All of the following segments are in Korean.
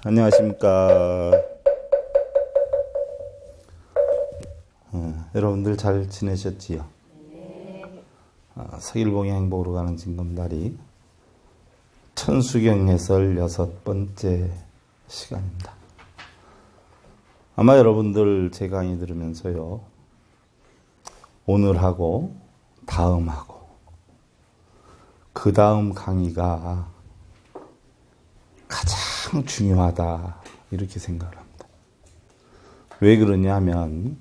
안녕하십니까. 여러분들 잘 지내셨지요? 서일봉의 행복으로 가는 징검다리 천수경 해설 6번째 시간입니다. 아마 여러분들 제 강의 들으면서요, 오늘하고 다음하고 그 다음 강의가 가장 중요하다 이렇게 생각을 합니다. 왜 그러냐면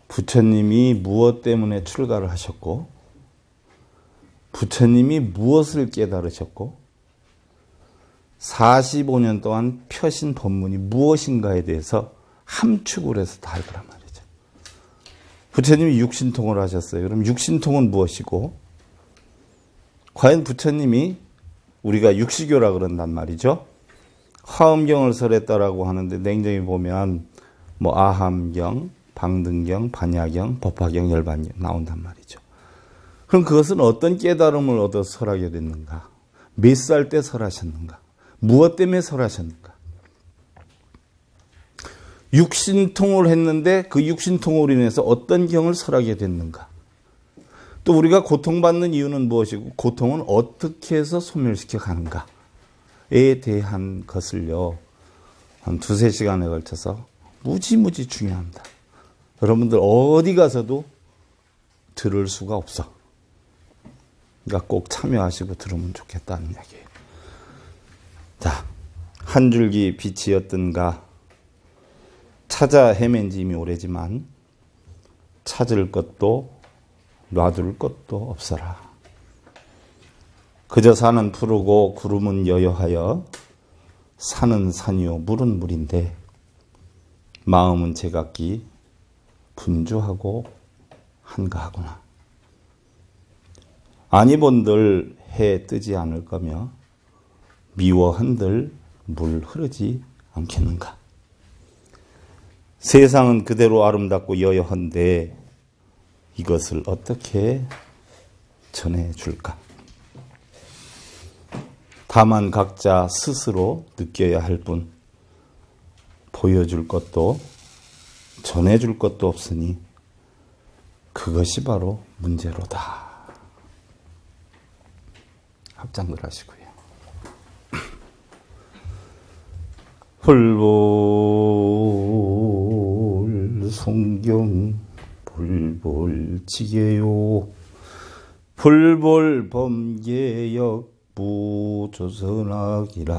부처님이 무엇 때문에 출가를 하셨고, 부처님이 무엇을 깨달으셨고, 45년 동안 펴신 법문이 무엇인가에 대해서 함축을 해서 다 알 거란 말이죠. 부처님이 육신통을 하셨어요. 그럼 육신통은 무엇이고, 과연 부처님이, 우리가 육시교라 그런단 말이죠. 화엄경을 설했다라고 하는데 냉정히 보면 뭐 아함경, 방등경, 반야경, 법화경, 열반경 나온단 말이죠. 그럼 그것은 어떤 깨달음을 얻어서 설하게 됐는가? 몇 살 때 설하셨는가? 무엇 때문에 설하셨는가? 육신통을 했는데 그 육신통으로 인해서 어떤 경을 설하게 됐는가? 또 우리가 고통받는 이유는 무엇이고 고통은 어떻게 해서 소멸시켜 가는가에 대한 것을요, 한 2-3시간에 걸쳐서 무지무지 중요합니다. 여러분들 어디 가서도 들을 수가 없어. 그러니까 꼭 참여하시고 들으면 좋겠다는 이야기예요. 자, 한 줄기 빛이었던가 찾아 헤맨 지 이미 오래지만 찾을 것도 놔둘 것도 없어라. 그저 산은 푸르고 구름은 여여하여 산은 산이요 물은 물인데 마음은 제각기 분주하고 한가하구나. 아니 본들 해 뜨지 않을 거며 미워한들 물 흐르지 않겠는가. 세상은 그대로 아름답고 여여한데 이것을 어떻게 전해줄까? 다만 각자 스스로 느껴야 할 뿐 보여줄 것도 전해줄 것도 없으니 그것이 바로 문제로다. 합장들 하시고요. 불불 송경 불불 지게요 불불 범계역 부조선악이라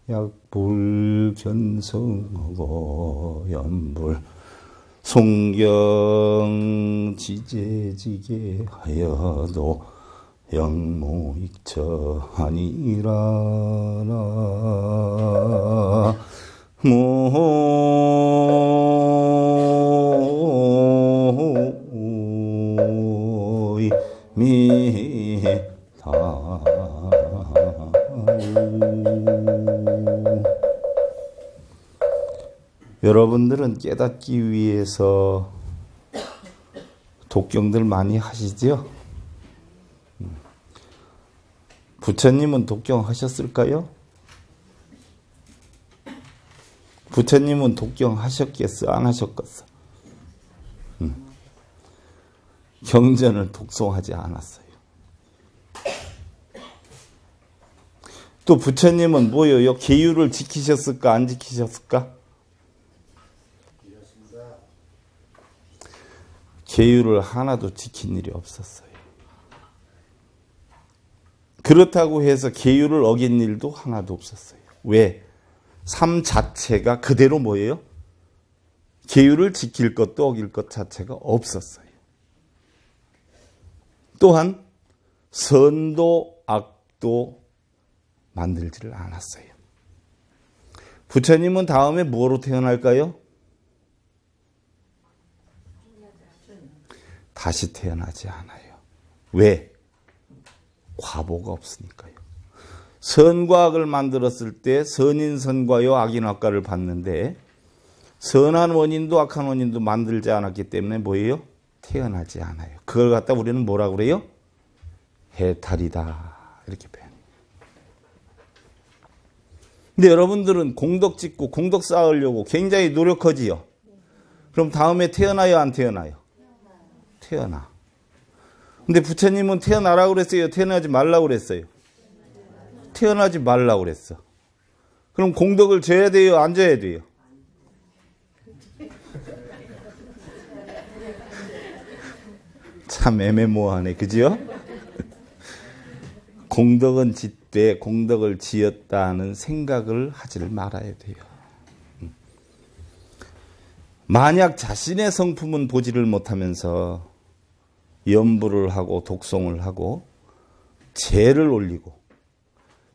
약불 견성하고 연불 송경 지제지게 하여도 영무익처 아니라나 여러분들은 깨닫기 위해서 독경들 많이 하시죠? 부처님은 독경 하셨을까요? 부처님은 독경 하셨겠어? 안 하셨겠어? 경전을 독송하지 않았어요. 또 부처님은 뭐예요? 계율을 지키셨을까? 안 지키셨을까? 계율을 하나도 지킨 일이 없었어요. 그렇다고 해서 계율을 어긴 일도 하나도 없었어요. 왜? 삶 자체가 그대로 뭐예요? 계율을 지킬 것도 어길 것 자체가 없었어요. 또한 선도 악도 만들지를 않았어요. 부처님은 다음에 뭐로 태어날까요? 다시 태어나지 않아요. 왜? 과보가 없으니까요. 선과 악을 만들었을 때 선인선과요 악인악과를 봤는데 선한 원인도 악한 원인도 만들지 않았기 때문에 뭐예요? 태어나지 않아요. 그걸 갖다 우리는 뭐라고 그래요? 해탈이다 이렇게 표현해요. 근데 여러분들은 공덕 짓고 공덕 쌓으려고 굉장히 노력하지요. 그럼 다음에 태어나요, 안 태어나요? 태어나. 근데 부처님은 태어나라고 그랬어요? 태어나지 말라고 그랬어요? 태어나지 말라고 그랬어. 그럼 공덕을 져야 돼요, 안 져야 돼요? 참 애매모호하네, 그죠? 공덕은 짓되 공덕을 지었다는 생각을 하지를 말아야 돼요. 만약 자신의 성품은 보지를 못하면서 염불을 하고 독송을 하고 제를 올리고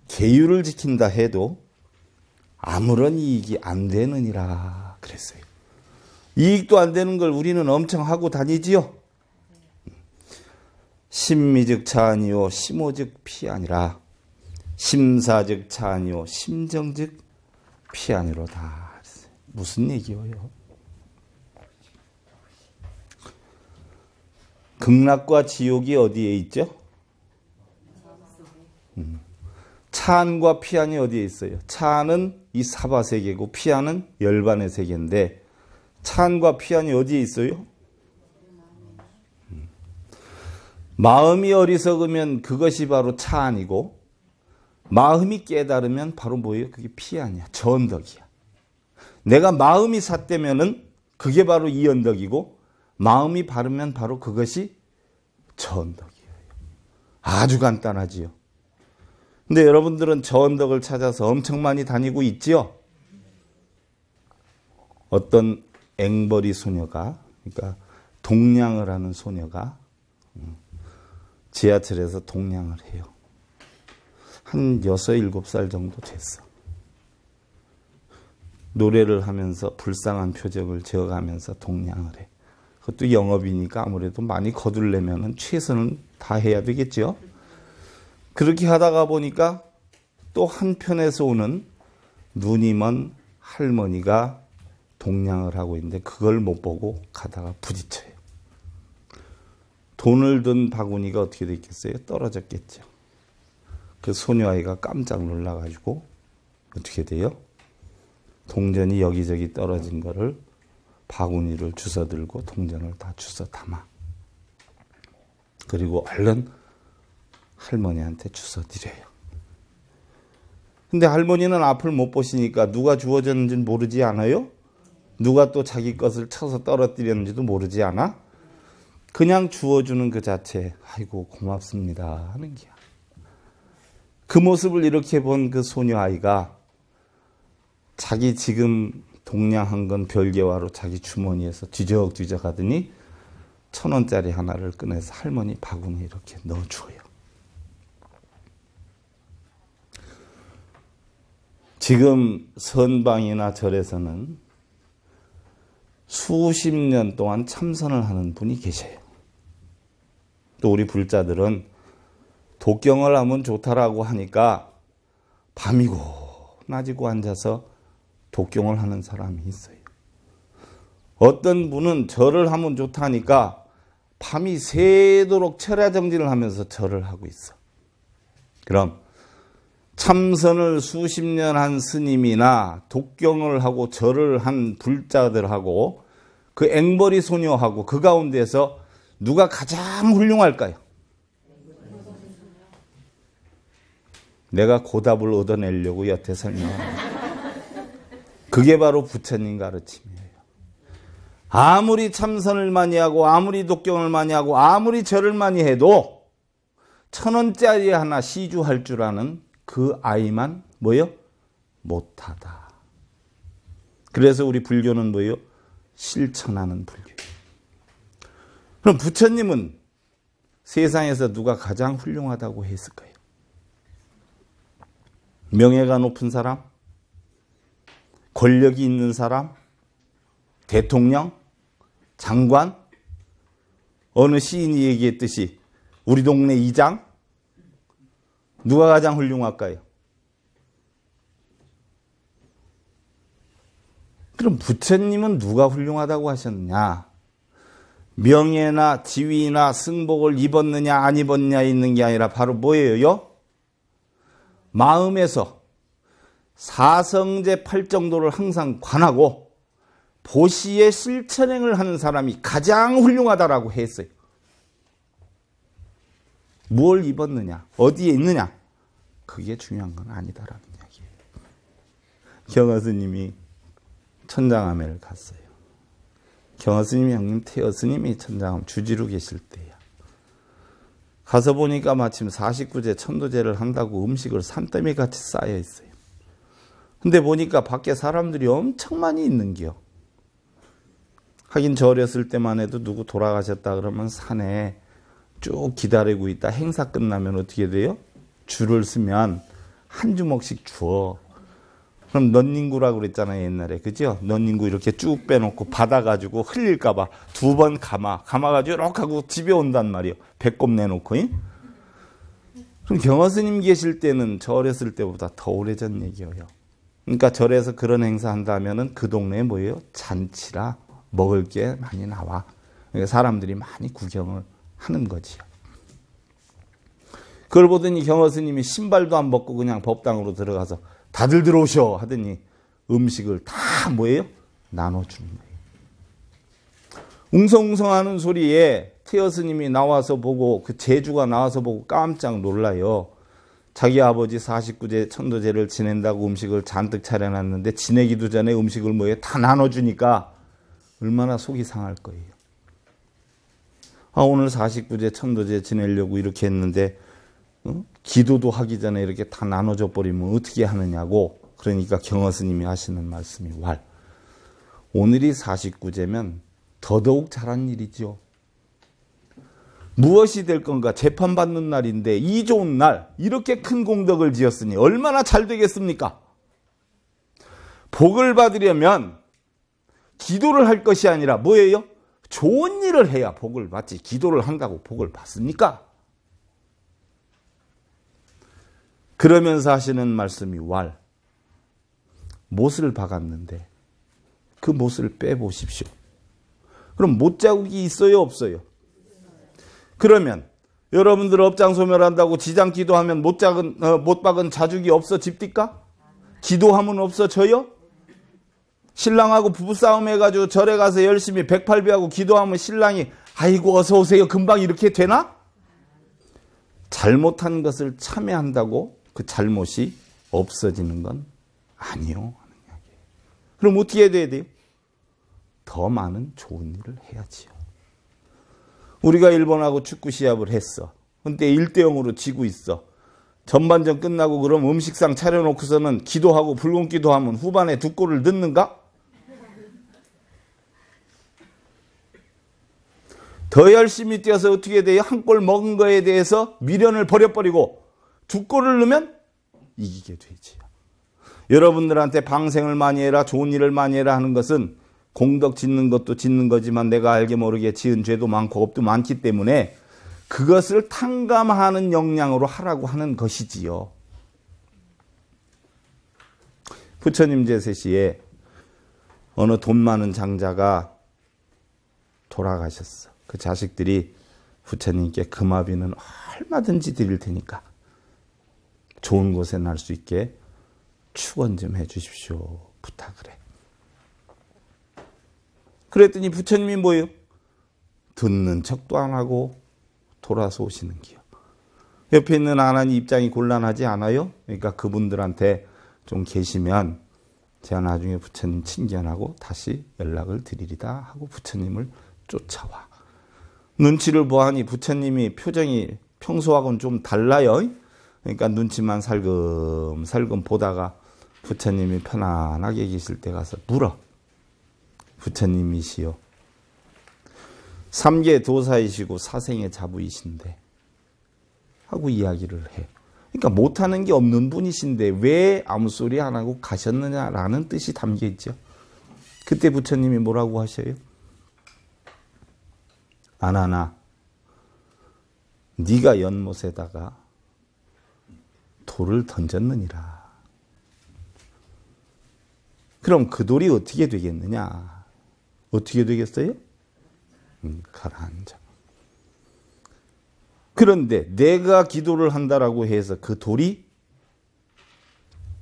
계율을 지킨다 해도 아무런 이익이 안 되느니라 그랬어요. 이익도 안 되는 걸 우리는 엄청 하고 다니지요. 심미즉 차아니요 심오즉 피아니라. 심사즉 차아니요 심정즉 피아니로다. 무슨 얘기예요? 극락과 지옥이 어디에 있죠? 차안과 피안이 어디에 있어요? 차안은 이 사바세계고 피안은 열반의 세계인데 차안과 피안이 어디에 있어요? 마음이 어리석으면 그것이 바로 차안이고 마음이 깨달으면 바로 뭐예요? 그게 피안이야. 저언덕이야. 내가 마음이 삿되면은 그게 바로 이 언덕이고 마음이 바르면 바로 그것이 저언덕이에요. 아주 간단하지요. 근데 여러분들은 저언덕을 찾아서 엄청 많이 다니고 있지요? 어떤 앵벌이 소녀가, 그러니까 동냥을 하는 소녀가 지하철에서 동냥을 해요. 한 6, 7살 정도 됐어. 노래를 하면서 불쌍한 표정을 지어가면서 동냥을 해. 그것도 영업이니까 아무래도 많이 거둘려면 최선을 다해야 되겠죠. 그렇게 하다가 보니까 또 한편에서 오는 눈이 먼 할머니가 동냥을 하고 있는데 그걸 못 보고 가다가 부딪혀요. 돈을 든 바구니가 어떻게 됐겠어요? 떨어졌겠죠. 그 소녀아이가 깜짝 놀라가지고 어떻게 돼요? 동전이 여기저기 떨어진 거를 바구니를 주워 들고 동전을 다 주워 담아. 그리고 얼른 할머니한테 주워 드려요. 근데 할머니는 앞을 못 보시니까 누가 주워졌는지는 모르지 않아요? 누가 또 자기 것을 쳐서 떨어뜨렸는지도 모르지 않아? 그냥 주워주는 그 자체, 아이고 고맙습니다 하는 게야. 그 모습을 이렇게 본 그 소녀 아이가 자기 지금 동냥한 건 별개화로 자기 주머니에서 뒤적뒤적 하더니 1,000원짜리 하나를 꺼내서 할머니 바구니에 이렇게 넣어줘요. 지금 선방이나 절에서는 수십 년 동안 참선을 하는 분이 계셔요. 또 우리 불자들은 독경을 하면 좋다라고 하니까 밤이고 낮이고 앉아서 독경을 하는 사람이 있어요. 어떤 분은 절을 하면 좋다니까 밤이 새도록 철야정진을 하면서 절을 하고 있어. 그럼 참선을 수십 년 한 스님이나 독경을 하고 절을 한 불자들하고 그 앵벌이 소녀하고 그 가운데서 누가 가장 훌륭할까요? 내가 고답을 얻어내려고 여태 설명합니다. 그게 바로 부처님 가르침이에요. 아무리 참선을 많이 하고 아무리 독경을 많이 하고 아무리 절을 많이 해도 1,000원짜리 하나 시주할 줄 아는 그 아이만 뭐예요? 못하다. 그래서 우리 불교는 뭐예요? 실천하는 불교. 그럼 부처님은 세상에서 누가 가장 훌륭하다고 했을까요? 명예가 높은 사람? 권력이 있는 사람? 대통령? 장관? 어느 시인이 얘기했듯이 우리 동네 이장? 누가 가장 훌륭할까요? 그럼 부처님은 누가 훌륭하다고 하셨느냐? 명예나 지위나 승복을 입었느냐 안 입었느냐 있는 게 아니라 바로 뭐예요? 마음에서 사성제 팔정도를 항상 관하고 보시의 실천행을 하는 사람이 가장 훌륭하다라고 했어요. 뭘 입었느냐, 어디에 있느냐, 그게 중요한 건 아니다라는 이야기예요. 경화스님이 천장암회를 갔어요. 경화스님이 형님 태어스님이 천장암 주지로 계실 때야. 가서 보니까 마침 49제 천도제를 한다고 음식을 산더미 같이 쌓여 있어요. 근데 보니까 밖에 사람들이 엄청 많이 있는겨. 하긴 저 어렸을 때만 해도 누구 돌아가셨다 그러면 산에 쭉 기다리고 있다. 행사 끝나면 어떻게 돼요? 줄을 서면 한 주먹씩 주어. 그럼 넌닝구라고 그랬잖아요, 옛날에. 그죠? 넌닝구 이렇게 쭉 빼놓고 받아가지고 흘릴까봐 2번 감아가지고 이렇게 하고 집에 온단 말이에요. 배꼽 내놓고. 그럼 경화스님 계실 때는 저 어렸을 때보다 더 오래전 얘기예요. 그러니까 절에서 그런 행사 한다면은 그 동네에 뭐예요? 잔치라 먹을 게 많이 나와. 그러니까 사람들이 많이 구경을 하는 거지요. 그걸 보더니 경화스님이 신발도 안 벗고 그냥 법당으로 들어가서 다들 들어오셔 하더니 음식을 다 뭐예요? 나눠주는 거예요. 웅성웅성하는 소리에 태어스님이 나와서 보고 그 제주가 나와서 보고 깜짝 놀라요. 자기 아버지 49제 천도제를 지낸다고 음식을 잔뜩 차려놨는데 지내기도 전에 음식을 뭐예요? 다 나눠주니까 얼마나 속이 상할 거예요. 오늘 49제 천도제 지내려고 이렇게 했는데 기도도 하기 전에 이렇게 다 나눠줘 버리면 어떻게 하느냐고. 그러니까 경화스님이 하시는 말씀이 오늘이 49제면 더더욱 잘한 일이죠. 무엇이 될 건가? 재판받는 날인데 이 좋은 날 이렇게 큰 공덕을 지었으니 얼마나 잘 되겠습니까? 복을 받으려면 기도를 할 것이 아니라 뭐예요? 좋은 일을 해야 복을 받지. 기도를 한다고 복을 받습니까? 그러면서 하시는 말씀이 못을 박았는데 그 못을 빼보십시오. 그럼 못자국이 있어요, 없어요? 그러면 여러분들 업장소멸한다고 지장기도 하면 못 박은 자죽이 없어집니까? 기도하면 없어져요? 신랑하고 부부싸움 해가지고 절에 가서 열심히 108배하고 기도하면 신랑이 아이고 어서 오세요 금방 이렇게 되나? 잘못한 것을 참회한다고 그 잘못이 없어지는 건 아니요. 그럼 어떻게 해야 돼요? 더 많은 좋은 일을 해야지요. 우리가 일본하고 축구 시합을 했어. 근데 1대0으로 지고 있어. 전반전 끝나고 그럼 음식상 차려놓고서는 기도하고 붉은 기도하면 후반에 2골을 넣는가? 더 열심히 뛰어서 어떻게 돼요? 1골 먹은 거에 대해서 미련을 버려버리고 2골을 넣으면 이기게 되지요. 여러분들한테 방생을 많이 해라, 좋은 일을 많이 해라 하는 것은 공덕 짓는 것도 짓는 거지만 내가 알게 모르게 지은 죄도 많고 업도 많기 때문에 그것을 탕감하는 역량으로 하라고 하는 것이지요. 부처님 제세시에 어느 돈 많은 장자가 돌아가셨어. 그 자식들이 부처님께 금화비는 얼마든지 드릴 테니까 좋은 곳에 날 수 있게 축원 좀 해 주십시오. 부탁을 해. 그랬더니 부처님이 뭐예요? 듣는 척도 안 하고 돌아서 오시는 기요. 옆에 있는 아나니 입장이 곤란하지 않아요? 그러니까 그분들한테 좀 계시면 제가 나중에 부처님 친견하고 다시 연락을 드리리다 하고 부처님을 쫓아와. 눈치를 보아하니 부처님이 표정이 평소하고는 좀 달라요. 그러니까 눈치만 살금살금 보다가 부처님이 편안하게 계실 때 가서 물어. 부처님이시여. 3계 도사이시고 사생의 자부이신데 하고 이야기를 해. 그러니까 못하는 게 없는 분이신데 왜 아무 소리 안 하고 가셨느냐라는 뜻이 담겨 있죠. 그때 부처님이 뭐라고 하셔요? 아나나, 네가 연못에다가 돌을 던졌느니라. 그럼 그 돌이 어떻게 되겠느냐? 어떻게 되겠어요? 가라앉아. 그런데 내가 기도를 한다라고 해서 그 돌이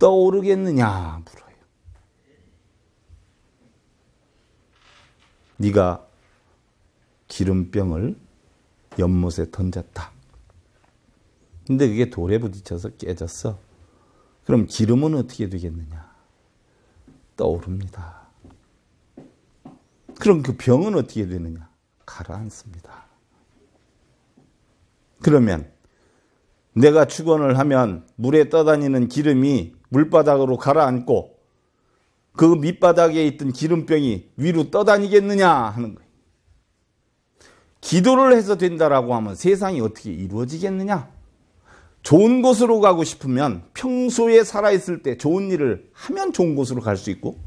떠오르겠느냐 물어요. 네가 기름병을 연못에 던졌다. 근데 그게 돌에 부딪혀서 깨졌어. 그럼 기름은 어떻게 되겠느냐? 떠오릅니다. 그럼 그 병은 어떻게 되느냐? 가라앉습니다. 그러면 내가 축원을 하면 물에 떠다니는 기름이 물바닥으로 가라앉고 그 밑바닥에 있던 기름병이 위로 떠다니겠느냐 하는 거예요. 기도를 해서 된다라고 하면 세상이 어떻게 이루어지겠느냐? 좋은 곳으로 가고 싶으면 평소에 살아있을 때 좋은 일을 하면 좋은 곳으로 갈 수 있고,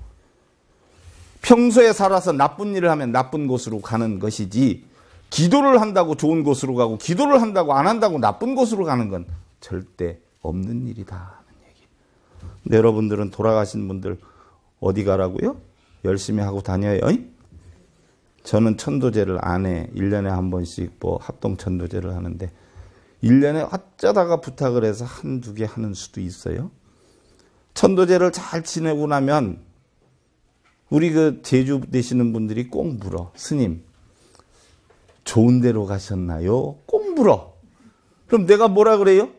평소에 살아서 나쁜 일을 하면 나쁜 곳으로 가는 것이지, 기도를 한다고 좋은 곳으로 가고 기도를 한다고 안 한다고 나쁜 곳으로 가는 건 절대 없는 일이다 하는 얘기. 근데 여러분들은 돌아가신 분들 어디 가라고요? 열심히 하고 다녀요. 저는 천도제를 안 해. 1년에 한 번씩 뭐 합동 천도제를 하는데 1년에 어쩌다가 부탁을 해서 한두 개 하는 수도 있어요. 천도제를 잘 지내고 나면 우리 그 제주 되시는 분들이 꼭 물어. 스님, 좋은 데로 가셨나요? 꼭 물어. 그럼 내가 뭐라 그래요?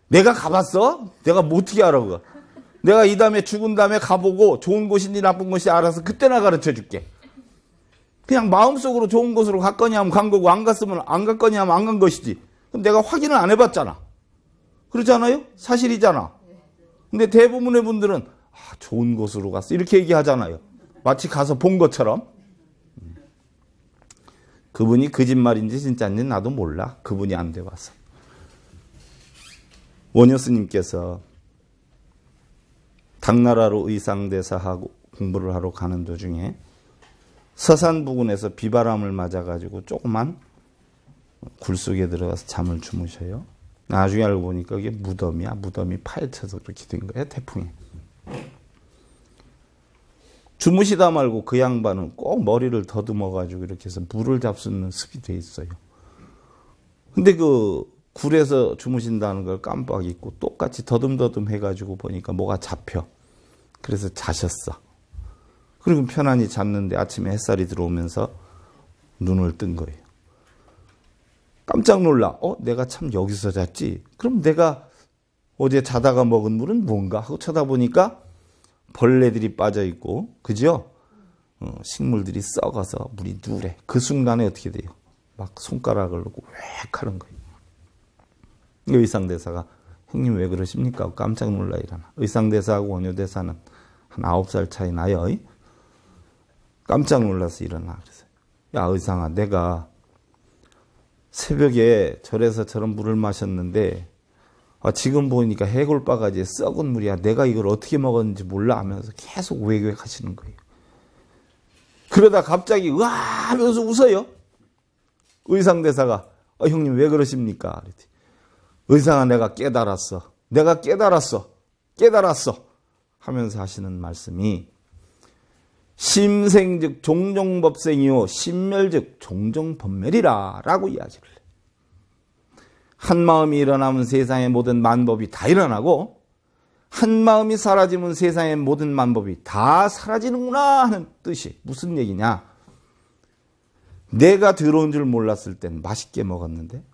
내가 가봤어? 내가 뭐 어떻게 알아 그거? 내가 이 다음에 죽은 다음에 가보고 좋은 곳인지 나쁜 곳인지 알아서 그때나 가르쳐 줄게. 그냥 마음속으로 좋은 곳으로 갔거니 하면 간 거고 안 갔으면 안 갔거니 하면 안 간 것이지. 그럼 내가 확인을 안 해봤잖아. 그렇지 않아요? 사실이잖아. 근데 대부분의 분들은 좋은 곳으로 갔어 이렇게 얘기하잖아요. 마치 가서 본 것처럼. 그분이 거짓말인지 진짜인지 나도 몰라. 그분이 안 돼봐서. 원효 스님께서 당나라로 의상대사하고 공부를 하러 가는 도중에 서산 부근에서 비바람을 맞아가지고 조그만 굴 속에 들어가서 잠을 주무셔요. 나중에 알고 보니까 그게 무덤이야. 무덤이 파헤쳐서 그렇게 된 거예요. 태풍에. 주무시다 말고 그 양반은 꼭 머리를 더듬어가지고 이렇게 해서 물을 잡수는 습이 돼 있어요. 근데 그 굴에서 주무신다는 걸 깜빡 잊고 똑같이 더듬더듬 해가지고 보니까 뭐가 잡혀. 그래서 자셨어. 그리고 편안히 잤는데 아침에 햇살이 들어오면서 눈을 뜬 거예요. 깜짝 놀라. 내가 참 여기서 잤지? 그럼 내가 어제 자다가 먹은 물은 뭔가? 하고 쳐다보니까 벌레들이 빠져 있고, 그죠? 식물들이 썩어서 물이 누래. 그 순간에 어떻게 돼요? 막 손가락을 놓고 웩 하는 거예요. 의상대사가 형님 왜 그러십니까? 깜짝 놀라 일어나. 의상대사하고 원효대사는 한 9살 차이 나요. 깜짝 놀라서 일어나. 그래서 야 의상아, 내가 새벽에 절에서 저런 물을 마셨는데 지금 보니까 해골바가지에 썩은 물이야. 내가 이걸 어떻게 먹었는지 몰라 하면서 계속 우회격 하시는 거예요. 그러다 갑자기 으아 하면서 웃어요. 의상대사가 형님 왜 그러십니까? 그랬더니 의상아, 내가 깨달았어. 내가 깨달았어. 하면서 하시는 말씀이 심생즉 종종법생이요 심멸즉 종종법멸이라 라고 이야기를 해요. 한 마음이 일어나면 세상의 모든 만법이 다 일어나고 한 마음이 사라지면 세상의 모든 만법이 다 사라지는구나 하는 뜻이 무슨 얘기냐. 내가 더러운 줄 몰랐을 땐 맛있게 먹었는데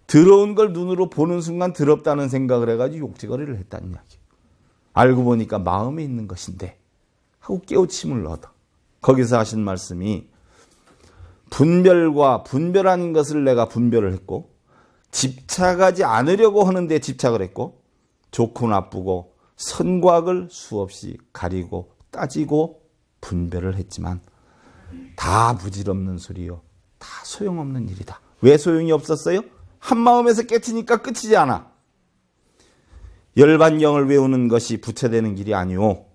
더러운 걸 눈으로 보는 순간 더럽다는 생각을 해가지고 욕지거리를 했다는 이야기. 알고 보니까 마음에 있는 것인데 하고 깨우침을 얻어. 거기서 하신 말씀이 분별과 분별한 것을 내가 분별을 했고 집착하지 않으려고 하는데 집착을 했고 좋고 나쁘고 선과 악을 수없이 가리고 따지고 분별을 했지만 다 부질없는 소리요. 다 소용없는 일이다. 왜 소용이 없었어요? 한 마음에서 깨치니까 끝이지 않아. 열반경을 외우는 것이 부처되는 길이 아니오.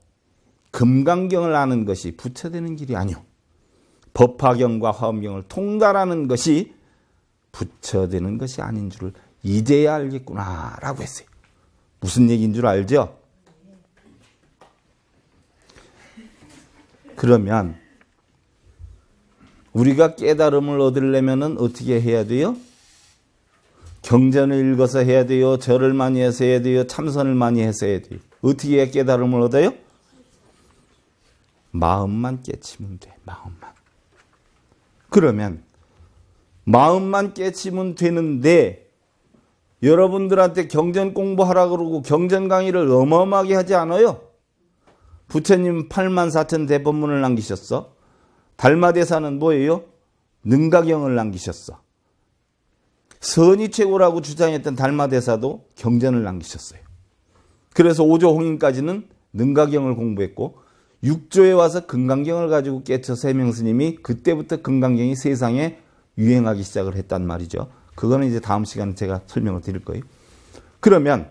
금강경을 아는 것이 부처되는 길이 아니오. 법화경과 화엄경을 통달하는 것이 부처되는 것이 아닌 줄을 이제야 알겠구나 라고 했어요. 무슨 얘기인 줄 알죠? 그러면 우리가 깨달음을 얻으려면 어떻게 해야 돼요? 경전을 읽어서 해야 돼요? 절을 많이 해서 해야 돼요? 참선을 많이 해서 해야 돼요? 어떻게 해야 깨달음을 얻어요? 마음만 깨치면 돼. 마음만. 그러면 마음만 깨치면 되는데 여러분들한테 경전 공부하라 그러고 경전 강의를 어마어마하게 하지 않아요? 부처님 84,000 대법문을 남기셨어. 달마대사는 뭐예요? 능가경을 남기셨어. 선이 최고라고 주장했던 달마대사도 경전을 남기셨어요. 그래서 5조 홍인까지는 능가경을 공부했고 6조에 와서 금강경을 가지고 깨쳐 세명스님이 그때부터 금강경이 세상에 유행하기 시작을 했단 말이죠. 그거는 이제 다음 시간에 제가 설명을 드릴 거예요. 그러면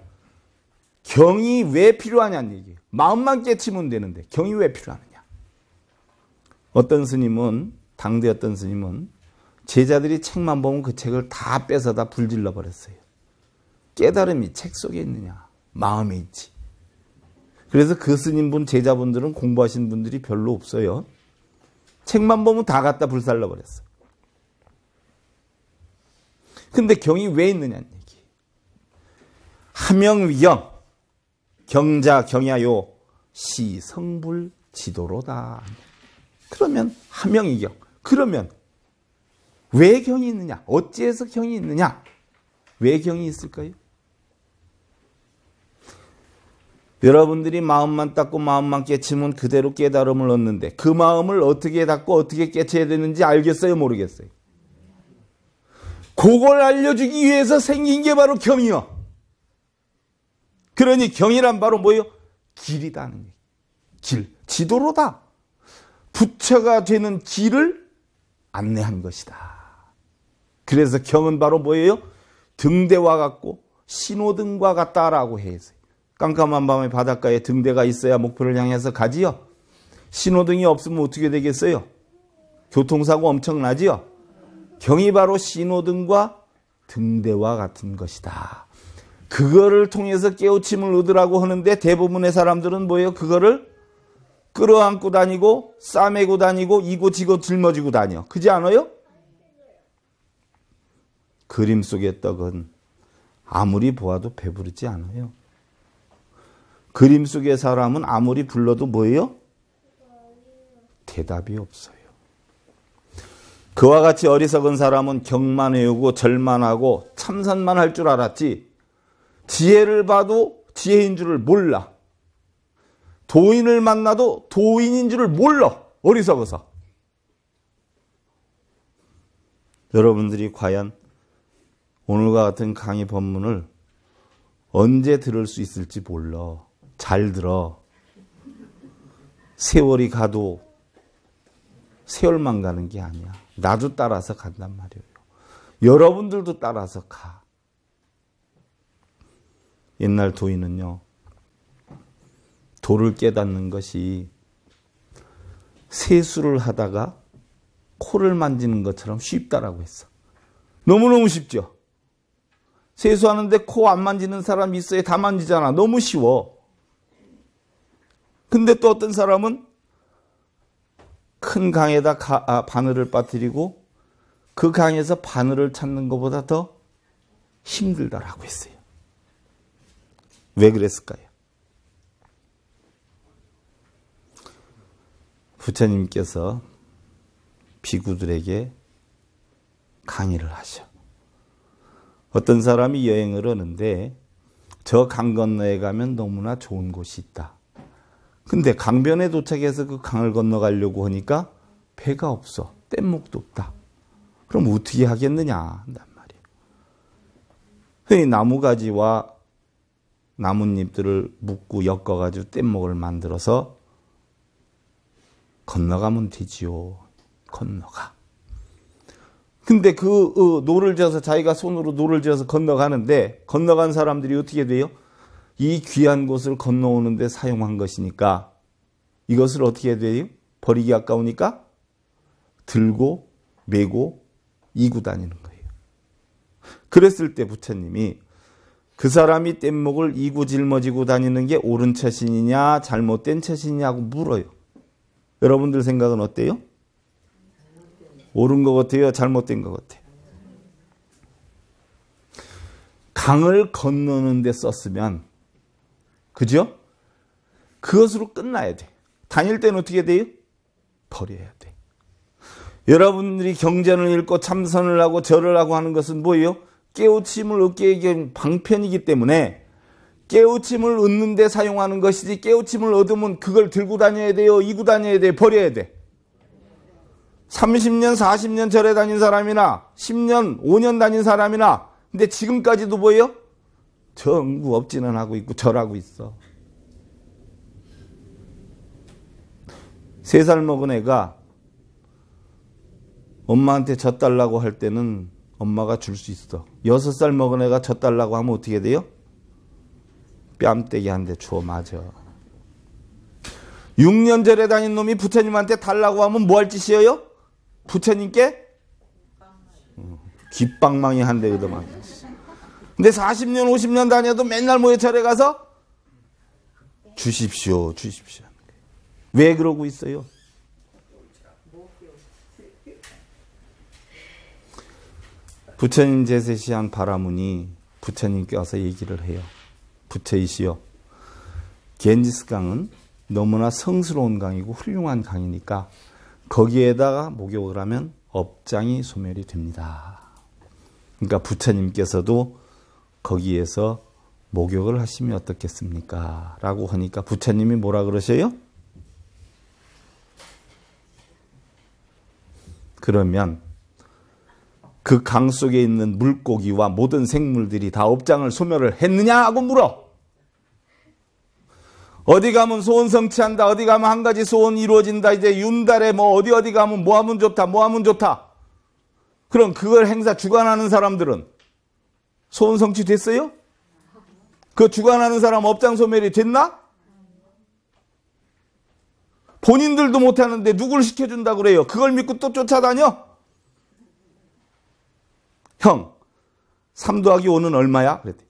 경이 왜 필요하냐는 얘기예요. 마음만 깨치면 되는데 경이 왜 필요하느냐. 어떤 스님은, 당대 어떤 스님은 제자들이 책만 보면 그 책을 다 뺏어다 불질러 버렸어요. 깨달음이 책 속에 있느냐? 마음에 있지. 그래서 그 스님분 제자분들은 공부하신 분들이 별로 없어요. 책만 보면 다 갖다 불살라 버렸어요. 근데 경이 왜 있느냐는 얘기. 하명위경, 경자 경야요, 시성불 지도로다. 그러면 하명위경. 그러면 왜 경이 있느냐? 어찌해서 경이 있느냐? 왜 경이 있을까요? 여러분들이 마음만 닦고 마음만 깨치면 그대로 깨달음을 얻는데 그 마음을 어떻게 닦고 어떻게 깨쳐야 되는지 알겠어요? 모르겠어요? 그걸 알려주기 위해서 생긴 게 바로 경이요. 그러니 경이란 바로 뭐예요? 길이다는 얘기. 길, 지도로다. 부처가 되는 길을 안내한 것이다. 그래서 경은 바로 뭐예요? 등대와 같고 신호등과 같다라고 해서 깜깜한 밤에 바닷가에 등대가 있어야 목표를 향해서 가지요. 신호등이 없으면 어떻게 되겠어요? 교통사고 엄청나지요. 경이 바로 신호등과 등대와 같은 것이다. 그거를 통해서 깨우침을 얻으라고 하는데 대부분의 사람들은 뭐예요? 그거를 끌어안고 다니고 싸매고 다니고 이고지고 짊어지고 다녀. 그지 않아요? 그림 속의 떡은 아무리 보아도 배부르지 않아요. 그림 속의 사람은 아무리 불러도 뭐예요? 대답이 없어요. 그와 같이 어리석은 사람은 경만 외우고 절만 하고 참선만 할 줄 알았지 지혜를 봐도 지혜인 줄을 몰라. 도인을 만나도 도인인 줄을 몰라. 어리석어서. 여러분들이 과연 오늘과 같은 강의 법문을 언제 들을 수 있을지 몰라. 잘 들어. 세월이 가도 세월만 가는 게 아니야. 나도 따라서 간단 말이에요. 여러분들도 따라서 가. 옛날 도인은요. 도를 깨닫는 것이 세수를 하다가 코를 만지는 것처럼 쉽다라고 했어. 너무너무 쉽죠? 세수하는데 코 안 만지는 사람 있어요? 다 만지잖아. 너무 쉬워. 근데 또 어떤 사람은 큰 강에다 바늘을 빠뜨리고 그 강에서 바늘을 찾는 것보다 더 힘들다라고 했어요. 왜 그랬을까요? 부처님께서 비구들에게 강의를 하셔. 어떤 사람이 여행을 하는데 저 강 건너에 가면 너무나 좋은 곳이 있다. 근데 강변에 도착해서 그 강을 건너가려고 하니까 배가 없어. 뗏목도 없다. 그럼 어떻게 하겠느냐 한단 말이에요. 나무가지와 나뭇잎들을 묶고 엮어가지고 뗏목을 만들어서 건너가면 되지요. 건너가. 근데 그 노를 지어서 자기가 손으로 노를 지어서 건너가는데 건너간 사람들이 어떻게 돼요? 이 귀한 곳을 건너오는데 사용한 것이니까 이것을 어떻게 해야 돼요? 버리기 아까우니까 들고 메고 이고 다니는 거예요. 그랬을 때 부처님이 그 사람이 뗏목을 이고 짊어지고 다니는 게 옳은 처신이냐 잘못된 처신이냐고 물어요. 여러분들 생각은 어때요? 옳은 것 같아요? 잘못된 것 같아요? 강을 건너는 데 썼으면, 그죠? 그것으로 끝나야 돼. 다닐 때는 어떻게 돼요? 버려야 돼. 여러분들이 경전을 읽고 참선을 하고 절을 하고 하는 것은 뭐예요? 깨우침을 얻기 위한 방편이기 때문에 깨우침을 얻는 데 사용하는 것이지, 깨우침을 얻으면 그걸 들고 다녀야 돼요? 이고 다녀야 돼요? 버려야 돼? 30년, 40년 절에 다닌 사람이나 10년, 5년 다닌 사람이나, 근데 지금까지도 뭐예요? 전부 업진은 하고 있고 절하고 있어. 3살 먹은 애가 엄마한테 젖달라고 할 때는 엄마가 줄 수 있어. 6살 먹은 애가 젖달라고 하면 어떻게 돼요? 뺨때기 한 대 주워 맞아. 6년 절에 다닌 놈이 부처님한테 달라고 하면 뭐 할 짓이에요? 부처님께 귓방망이 한 대 얻어맞아. 근데 40년 50년 다녀도 맨날 뭐에 절에 가서 주십시오 주십시오. 왜 그러고 있어요? 부처님 제세시한 바라문이 부처님께 와서 얘기를 해요. 부처이시여, 겐지스강은 너무나 성스러운 강이고 훌륭한 강이니까 거기에다가 목욕을 하면 업장이 소멸이 됩니다. 그러니까 부처님께서도 거기에서 목욕을 하시면 어떻겠습니까? 라고 하니까 부처님이 뭐라 그러셔요? 그러면 그 강 속에 있는 물고기와 모든 생물들이 다 업장을 소멸을 했느냐 하고 물어. 어디 가면 소원 성취한다. 어디 가면 한 가지 소원 이루어진다. 이제 윤달에 뭐 어디 가면 뭐 하면 좋다. 뭐 하면 좋다. 그럼 그걸 행사 주관하는 사람들은 소원 성취 됐어요? 그 주관하는 사람 업장 소멸이 됐나? 본인들도 못하는데 누굴 시켜준다 그래요? 그걸 믿고 또 쫓아다녀? 형, 3 더하기 5는 얼마야? 그랬더니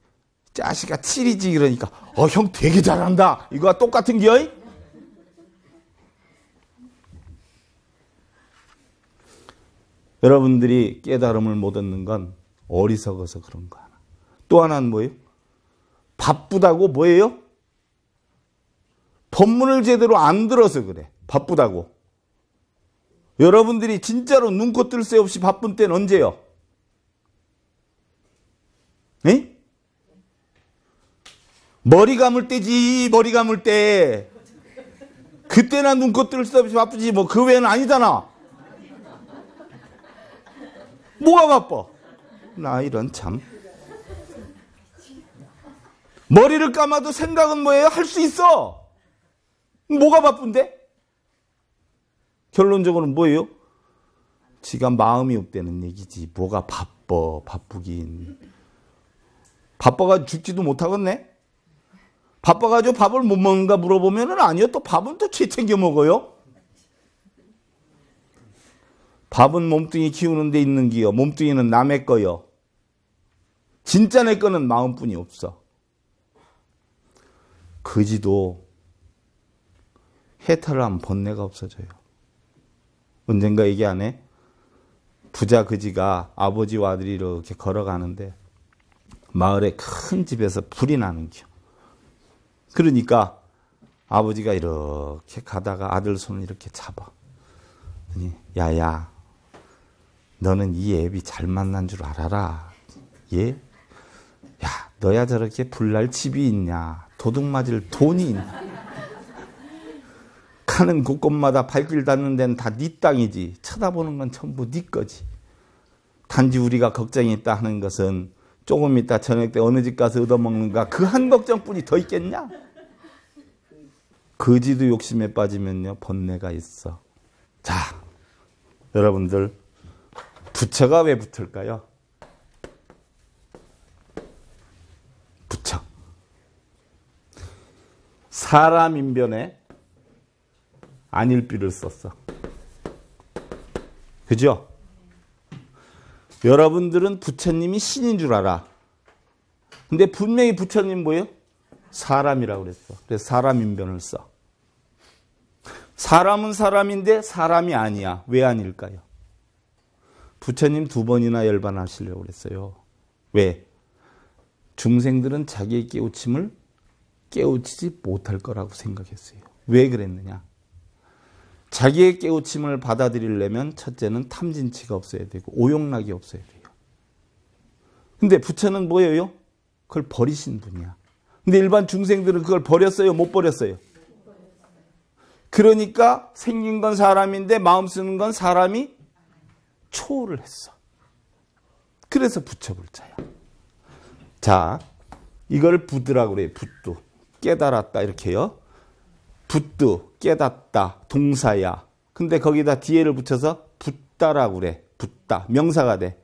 자식아 7이지. 그러니까 형 되게 잘한다. 이거와 똑같은 기어이? 여러분들이 깨달음을 못 얻는 건 어리석어서 그런 거 하나. 또 하나는 뭐예요? 바쁘다고 뭐예요? 법문을 제대로 안 들어서 그래. 바쁘다고. 여러분들이 진짜로 눈코 뜰 새 없이 바쁜 때는 언제요? 에? 머리 감을 때지. 머리 감을 때. 그때나 눈코 뜰 새 없이 바쁘지. 뭐 그 외에는 아니잖아. 뭐가 바빠? 나 이런 참. 머리를 감아도 생각은 뭐예요? 할 수 있어. 뭐가 바쁜데? 결론적으로는 뭐예요? 지가 마음이 없다는 얘기지. 뭐가 바쁘긴. 바빠가지고 죽지도 못하겠네? 바빠가지고 밥을 못 먹는가 물어보면은 아니요. 또 밥은 또 챙겨 먹어요. 밥은 몸뚱이 키우는 데 있는 기요. 몸뚱이는 남의 거요. 진짜 내 거는 마음뿐이 없어. 거지도 해탈을 하면 번뇌가 없어져요. 언젠가 얘기 안 해? 부자 거지가 아버지와 아들이 이렇게 걸어가는데 마을에 큰 집에서 불이 나는 겨. 그러니까 아버지가 이렇게 가다가 아들 손을 이렇게 잡아. 야야, 너는 이 애비 잘 만난 줄 알아라. 예? 야, 너야 저렇게 불날 집이 있냐? 도둑 맞을 돈이 있냐? 가는 곳곳마다 발길 닿는 데는 다 네 땅이지. 쳐다보는 건 전부 네 거지. 단지 우리가 걱정이 있다 하는 것은 조금 있다 저녁 때 어느 집 가서 얻어먹는가 그 한 걱정뿐이 더 있겠냐? 거지도 욕심에 빠지면요 번뇌가 있어. 자, 여러분들 부처가 왜 붙을까요? 부처. 사람 인변에 안일비를 썼어. 그죠? 여러분들은 부처님이 신인 줄 알아. 근데 분명히 부처님 뭐예요? 사람이라고 그랬어. 그래서 사람 인변을 써. 사람은 사람인데 사람이 아니야. 왜 아닐까요? 부처님 2번이나 열반하시려고 그랬어요. 왜? 중생들은 자기의 깨우침을 깨우치지 못할 거라고 생각했어요. 왜 그랬느냐? 자기의 깨우침을 받아들이려면 첫째는 탐진치가 없어야 되고 오용락이 없어야 돼요. 근데 부처는 뭐예요? 그걸 버리신 분이야. 근데 일반 중생들은 그걸 버렸어요? 못 버렸어요? 그러니까 생긴 건 사람인데 마음 쓰는 건 사람이 초월을 했어. 그래서 부처불자야. 자, 이걸 부드라고 그래요. 부두. 깨달았다 이렇게요. 부두, 깨닫다, 동사야. 근데 거기다 뒤에를 붙여서 붓다라고 그래. 붓다. 명사가 돼.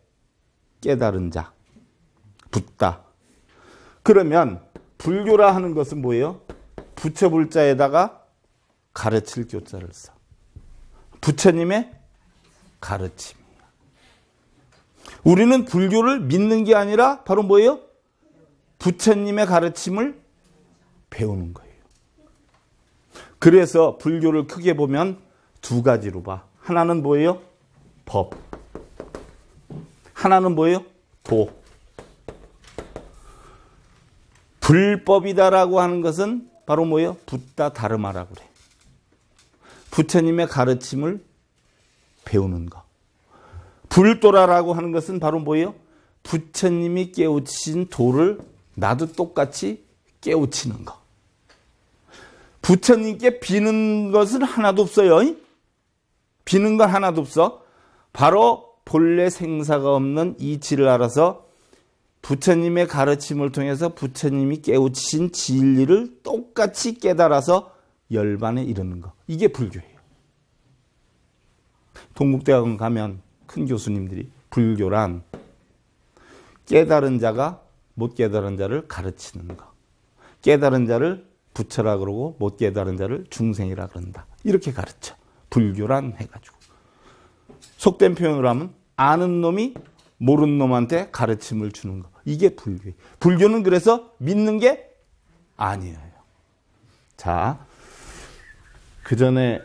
깨달은 자. 붓다. 그러면 불교라 하는 것은 뭐예요? 부처불자에다가 가르칠 교자를 써. 부처님의 가르침이에요. 우리는 불교를 믿는 게 아니라 바로 뭐예요? 부처님의 가르침을 배우는 거예요. 그래서 불교를 크게 보면 두 가지로 봐. 하나는 뭐예요? 법. 하나는 뭐예요? 도. 불법이다라고 하는 것은 바로 뭐예요? 붓다 다르마라고 그래. 부처님의 가르침을 배우는 거. 불도라라고 하는 것은 바로 뭐예요? 부처님이 깨우친 도를 나도 똑같이 깨우치는 거. 부처님께 비는 것은 하나도 없어요. 비는 건 하나도 없어. 바로 본래 생사가 없는 이치를 알아서 부처님의 가르침을 통해서 부처님이 깨우치신 진리를 똑같이 깨달아서 열반에 이르는 거. 이게 불교예요. 동국대학원 가면 큰 교수님들이 불교란 깨달은 자가 못 깨달은 자를 가르치는 거. 깨달은 자를 부처라 그러고 못 깨달은 자를 중생이라 그런다. 이렇게 가르쳐. 불교란 해가지고. 속된 표현으로 하면 아는 놈이 모르는 놈한테 가르침을 주는 거. 이게 불교예요. 불교는 그래서 믿는 게 아니에요. 자, 그 전에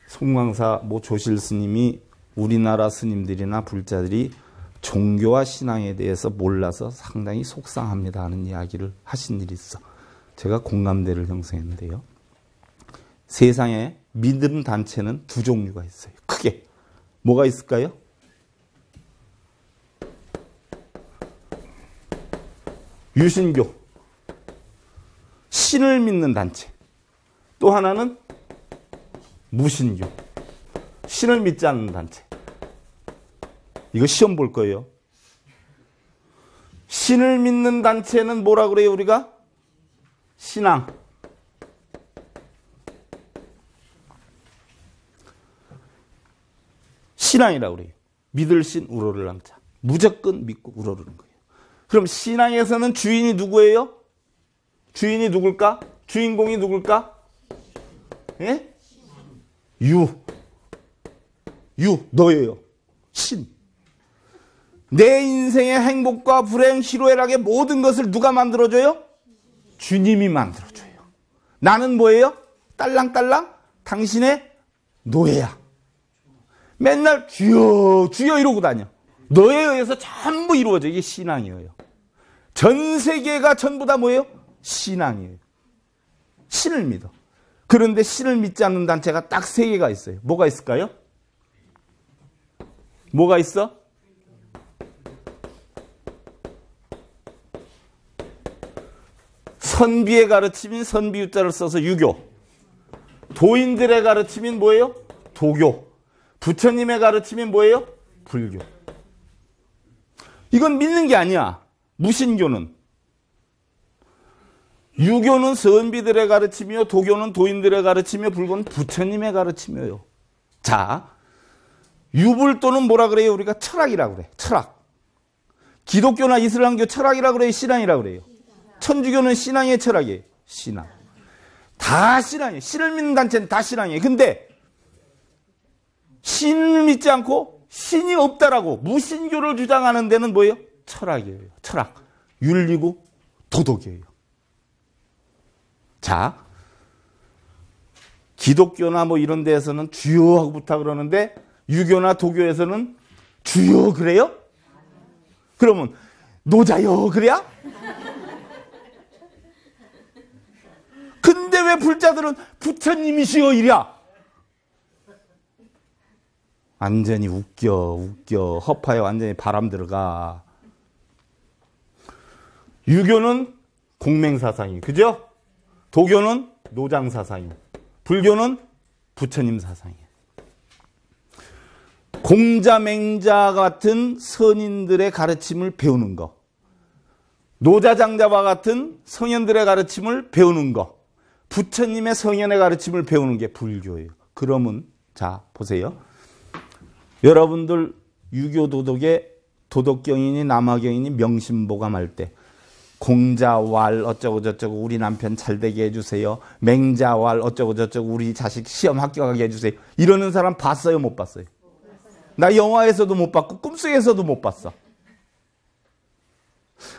송광사 모 조실 스님이 우리나라 스님들이나 불자들이 종교와 신앙에 대해서 몰라서 상당히 속상합니다 하는 이야기를 하신 일이 있어. 제가 공감대를 형성했는데요. 세상에 믿음 단체는 두 종류가 있어요. 크게. 뭐가 있을까요? 유신교. 신을 믿는 단체. 또 하나는 무신교. 신을 믿지 않는 단체. 이거 시험 볼 거예요. 신을 믿는 단체는 뭐라 그래요, 우리가? 신앙. 신앙이라고 그래요. 믿을 신, 우러를 랑자. 무조건 믿고 우러르는 거예요. 그럼 신앙에서는 주인이 누구예요? 주인이 누굴까? 주인공이 누굴까? 예? 유, 너예요. 신. 내 인생의 행복과 불행, 희로애락의 모든 것을 누가 만들어줘요? 주님이 만들어줘요. 나는 뭐예요? 딸랑딸랑 당신의 노예야. 맨날 주여 주여 이러고 다녀. 너에 의해서 전부 이루어져. 이게 신앙이에요. 전 세계가 전부 다 뭐예요? 신앙이에요. 신을 믿어. 그런데 신을 믿지 않는 단체가 딱 세 개가 있어요. 뭐가 있을까요? 뭐가 있어? 선비의 가르침인 선비유자를 써서 유교. 도인들의 가르침인 뭐예요? 도교. 부처님의 가르침인 뭐예요? 불교. 이건 믿는 게 아니야. 무신교는. 유교는 선비들의 가르침이요. 도교는 도인들의 가르침이요. 불교는 부처님의 가르침이에요. 자, 유불도는 뭐라 그래요? 우리가 철학이라고 그래. 철학. 기독교나 이슬람교 철학이라고 그래요? 신앙이라고 그래요? 천주교는 신앙의 철학이에요. 신앙. 다 신앙이에요. 신을 믿는 단체는 다 신앙이에요. 근데 신을 믿지 않고 신이 없다라고 무신교를 주장하는 데는 뭐예요? 철학이에요. 철학. 윤리고 도덕이에요. 자, 기독교나 뭐 이런 데에서는 주여 하고 부탁 그러는데 유교나 도교에서는 주여 그래요? 그러면 노자요 그래야? 근데 왜 불자들은 부처님이시여 이랴? 완전히 웃겨 허파에 완전히 바람 들어가. 유교는 공맹사상이 그죠? 도교는 노장사상이, 불교는 부처님 사상이. 공자맹자 같은 선인들의 가르침을 배우는 거, 노자장자와 같은 성현들의 가르침을 배우는 거, 부처님의 성현의 가르침을 배우는 게 불교예요. 그러면 자 보세요. 여러분들 유교 도덕에 도덕경이니 남화경이니 명심보감할 때 공자왈 어쩌고 저쩌고 우리 남편 잘되게 해주세요. 맹자왈 어쩌고 저쩌고 우리 자식 시험 합격하게 해주세요. 이러는 사람 봤어요 못 봤어요? 나 영화에서도 못 봤고 꿈속에서도 못 봤어.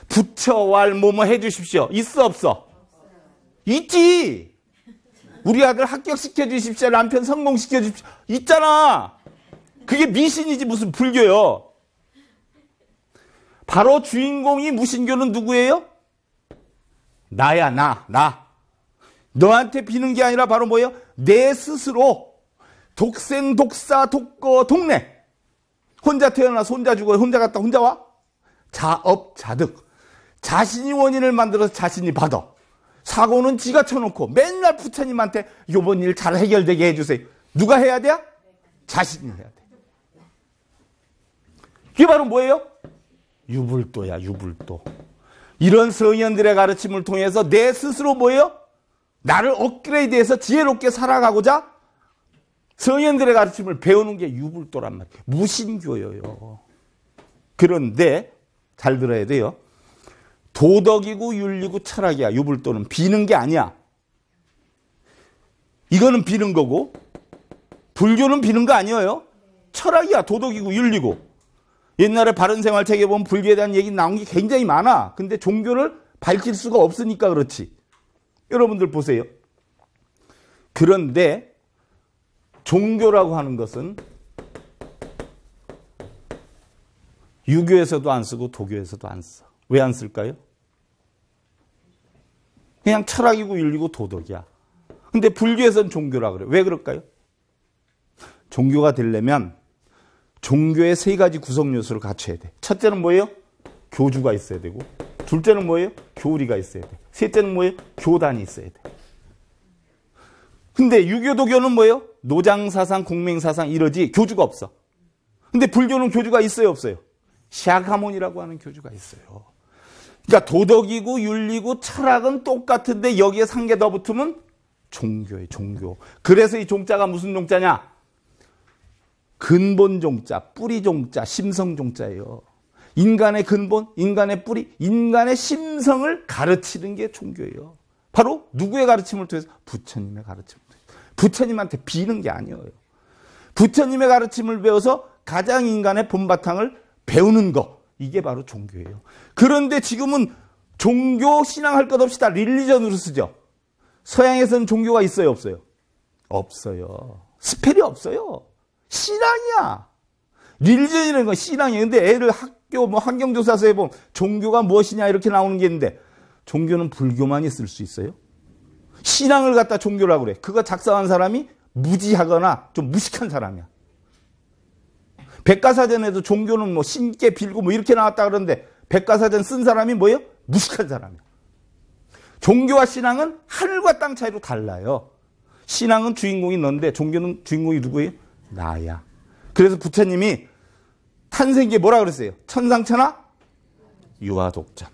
부처왈 뭐뭐 해주십시오. 있어 없어? 있지. 우리 아들 합격시켜 주십시오. 남편 성공시켜 주십시오. 있잖아. 그게 미신이지 무슨 불교요. 바로 주인공이 무신교는 누구예요? 나야 나. 너한테 비는 게 아니라 바로 뭐예요? 내 스스로 독생 독사 독거 독내. 혼자 태어나서 혼자 죽어요. 혼자 갔다 혼자 와? 자업자득. 자신이 원인을 만들어서 자신이 받아. 사고는 지가 쳐놓고 맨날 부처님한테 요번 일 잘 해결되게 해주세요. 누가 해야 돼? 자신이 해야 돼. 이게 바로 뭐예요? 유불도야 유불도. 이런 성현들의 가르침을 통해서 내 스스로 뭐예요? 나를 업그레이드해서 지혜롭게 살아가고자 성현들의 가르침을 배우는 게 유불도란 말이에요. 무신교예요. 그런데 잘 들어야 돼요. 도덕이고 윤리고 철학이야. 유불도는 비는 게 아니야. 이거는 비는 거고 불교는 비는 거 아니에요. 철학이야. 도덕이고 윤리고. 옛날에 바른생활 책에 보면 불교에 대한 얘기 나온 게 굉장히 많아. 근데 종교를 밝힐 수가 없으니까 그렇지. 여러분들 보세요. 그런데 종교라고 하는 것은 유교에서도 안 쓰고 도교에서도 안 써. 왜 안 쓸까요? 그냥 철학이고 윤리고 도덕이야. 근데 불교에서는 종교라 그래. 왜 그럴까요? 종교가 되려면 종교의 세 가지 구성 요소를 갖춰야 돼. 첫째는 뭐예요? 교주가 있어야 되고, 둘째는 뭐예요? 교리가 있어야 돼. 셋째는 뭐예요? 교단이 있어야 돼. 근데 유교 도교는 뭐예요? 노장사상, 공맹사상 이러지 교주가 없어. 근데 불교는 교주가 있어요 없어요? 샤가몬이라고 하는 교주가 있어요. 그러니까 도덕이고 윤리고 철학은 똑같은데 여기에 한 개 더 붙으면 종교예요. 종교. 그래서 이 종자가 무슨 종자냐? 근본 종자, 뿌리 종자, 심성 종자예요. 인간의 근본, 인간의 뿌리, 인간의 심성을 가르치는 게 종교예요. 바로 누구의 가르침을 통해서? 부처님의 가르침을 통해서. 부처님한테 비는 게 아니에요. 부처님의 가르침을 배워서 가장 인간의 본바탕을 배우는 거. 이게 바로 종교예요. 그런데 지금은 종교 신앙할 것 없이 다 릴리전으로 쓰죠. 서양에서는 종교가 있어요 없어요? 없어요. 스펠이 없어요. 신앙이야. 릴리전이라는 건 신앙이에요. 근데 애를 학교 환경조사서에 보면 종교가 무엇이냐 이렇게 나오는 게 있는데 종교는 불교만 있을 수 있어요. 신앙을 갖다 종교라고 그래. 그거 작성한 사람이 무지하거나 좀 무식한 사람이야. 백과사전에도 종교는 뭐 신께 빌고 뭐 이렇게 나왔다 그러는데 백과사전 쓴 사람이 뭐예요? 무식한 사람이야. 종교와 신앙은 하늘과 땅 차이로 달라요. 신앙은 주인공이 너인데 종교는 주인공이 누구예요? 나야. 그래서 부처님이 탄생기에 뭐라 그랬어요? 천상천하 유아독전.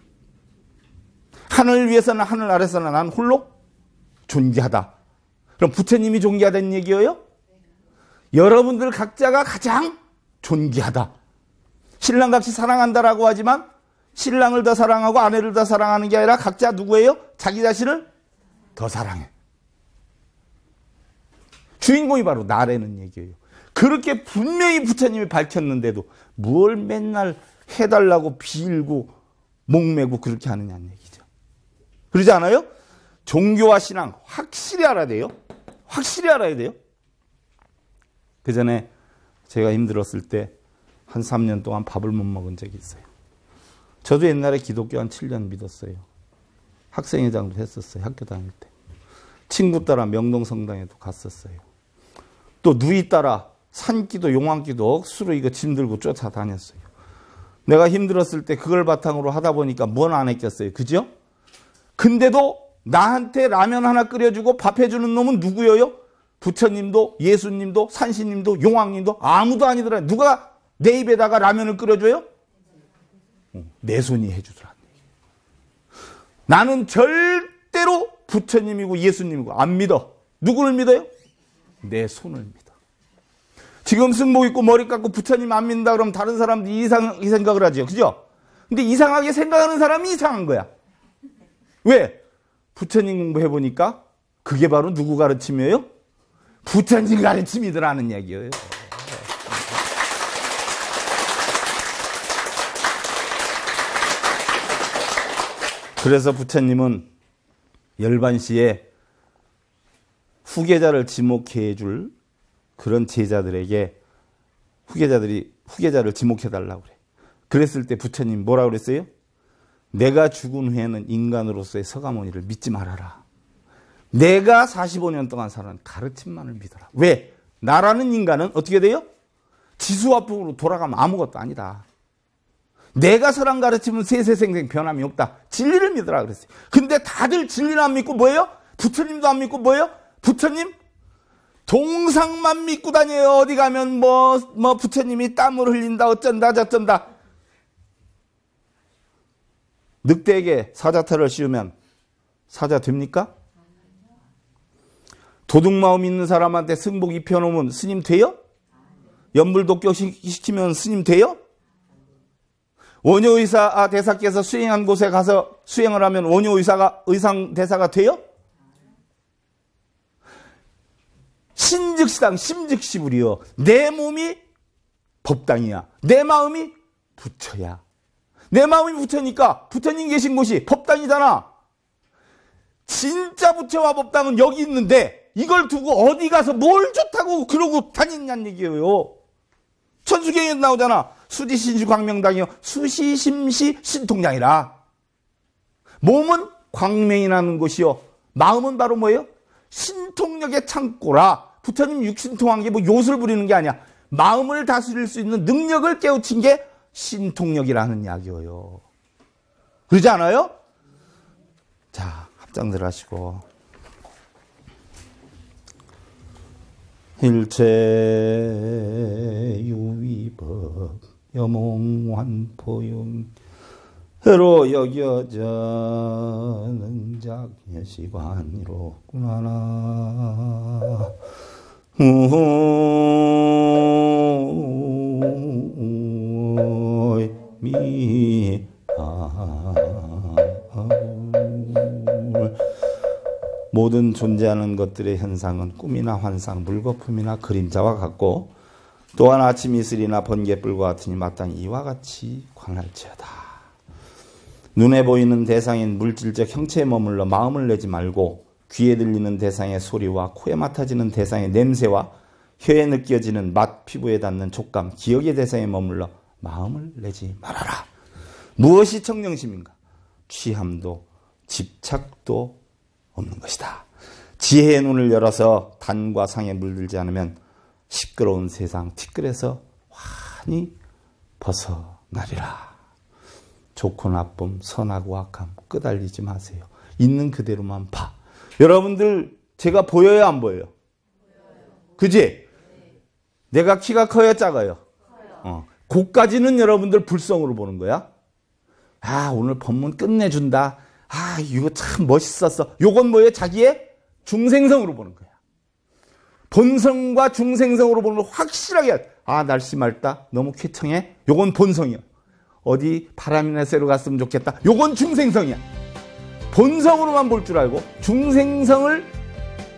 하늘 위에서나 하늘 아래서나 난 홀로 존귀하다. 그럼 부처님이 존귀하다는 얘기예요? 여러분들 각자가 가장 존귀하다. 신랑같이 사랑한다라고 하지만 신랑을 더 사랑하고 아내를 더 사랑하는 게 아니라 각자 누구예요? 자기 자신을 더 사랑해. 주인공이 바로 나라는 얘기예요. 그렇게 분명히 부처님이 밝혔는데도 뭘 맨날 해달라고 빌고 목매고 그렇게 하느냐는 얘기죠. 그러지 않아요? 종교와 신앙 확실히 알아야 돼요. 확실히 알아야 돼요. 그 전에 제가 힘들었을 때 한 3년 동안 밥을 못 먹은 적이 있어요. 저도 옛날에 기독교 한 7년 믿었어요. 학생회장도 했었어요. 학교 다닐 때. 친구 따라 명동성당에도 갔었어요. 또 누이 따라 산기도 용왕기도 억수로 이거 짐 들고 쫓아다녔어요. 내가 힘들었을 때 그걸 바탕으로 하다 보니까 뭔 안 했겠어요. 그죠? 근데도 나한테 라면 하나 끓여주고 밥 해주는 놈은 누구예요? 부처님도 예수님도 산신님도 용왕님도 아무도 아니더라. 누가 내 입에다가 라면을 끓여줘요? 내 손이 해주더라. 나는 절대로 부처님이고 예수님이고 안 믿어. 누구를 믿어요? 내 손을 믿어. 지금 승복 입고 머리 깎고 부처님 안 믿는다 그러면 다른 사람들이 이상하게 생각을 하죠. 그죠? 근데 이상하게 생각하는 사람이 이상한 거야. 왜? 부처님 공부해보니까 그게 바로 누구 가르침이에요? 부처님 가르침이더라는 얘기예요. 그래서 부처님은 열반시에 후계자를 지목해 줄 그런 제자들에게 후계자를 지목해 달라고 그래. 그랬을 때 부처님 뭐라고 그랬어요? 내가 죽은 후에는 인간으로서의 서가모니를 믿지 말아라. 내가 45년 동안 살아온 가르침만을 믿어라. 왜? 나라는 인간은 어떻게 돼요? 지수화풍으로 돌아가면 아무것도 아니다. 내가 설한 가르침은 세세생생 변함이 없다. 진리를 믿으라 그랬어요. 근데 다들 진리를 안 믿고 뭐예요? 부처님도 안 믿고 뭐예요? 부처님 동상만 믿고 다녀요. 어디 가면 뭐 부처님이 땀을 흘린다 어쩐다 저쩐다. 늑대에게 사자털을 씌우면 사자 됩니까? 도둑마음 있는 사람한테 승복 입혀놓으면 스님 돼요? 연불독교 시키면 스님 돼요? 원효의사 대사께서 수행한 곳에 가서 수행을 하면 원효의사가 의상대사가 돼요? 신즉시당 심즉시불이요. 내 몸이 법당이야. 내 마음이 부처야. 내 마음이 부처니까 부처님 계신 곳이 법당이잖아. 진짜 부처와 법당은 여기 있는데 이걸 두고 어디 가서 뭘 좋다고 그러고 다니냐는 얘기예요. 천수경에 나오잖아. 수지신시 광명당이요. 수시심시 신통량이라. 몸은 광명이라는 곳이요. 마음은 바로 뭐예요? 신통력의 창고라. 부처님 육신통한 게 뭐 요술 부리는 게 아니야. 마음을 다스릴 수 있는 능력을 깨우친 게 신통력이라는 이야기예요. 그러지 않아요? 자, 합장들 하시고. 일체 유위법 여몽환포용 해로 여겨져는 작예시관이로구나. 모든 존재하는 것들의 현상은 꿈이나 환상, 물거품이나 그림자와 같고 또한 아침 이슬이나 번갯불과 같으니 마땅히 이와 같이 관할지어다. 눈에 보이는 대상인 물질적 형체에 머물러 마음을 내지 말고 귀에 들리는 대상의 소리와 코에 맡아지는 대상의 냄새와 혀에 느껴지는 맛, 피부에 닿는 촉감, 기억의 대상에 머물러 마음을 내지 말아라. 무엇이 청정심인가? 취함도 집착도 없는 것이다. 지혜의 눈을 열어서 단과 상에 물들지 않으면 시끄러운 세상 티끌에서 환히 벗어나리라. 좋고 나쁨, 선하고 악함 끄달리지 마세요. 있는 그대로만 봐. 여러분들 제가 보여요 안 보여요? 그지? 내가 키가 커요 작아요? 그까지는 여러분들 불성으로 보는 거야. 아 오늘 법문 끝내준다. 아 이거 참 멋있었어. 요건 뭐예요? 자기의 중생성으로 보는 거야. 본성과 중생성으로 보는 걸 확실하게 아 날씨 맑다. 너무 쾌청해. 요건 본성이야. 어디 바람이나 쐬러 갔으면 좋겠다. 요건 중생성이야. 본성으로만 볼 줄 알고 중생성을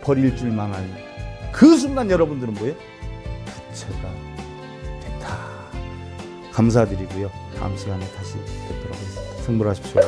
버릴 줄만 알고 그 순간 여러분들은 뭐예요? 부처가 된다. 감사드리고요. 다음 시간에 다시 뵙도록 하겠습니다. 승불하십시오.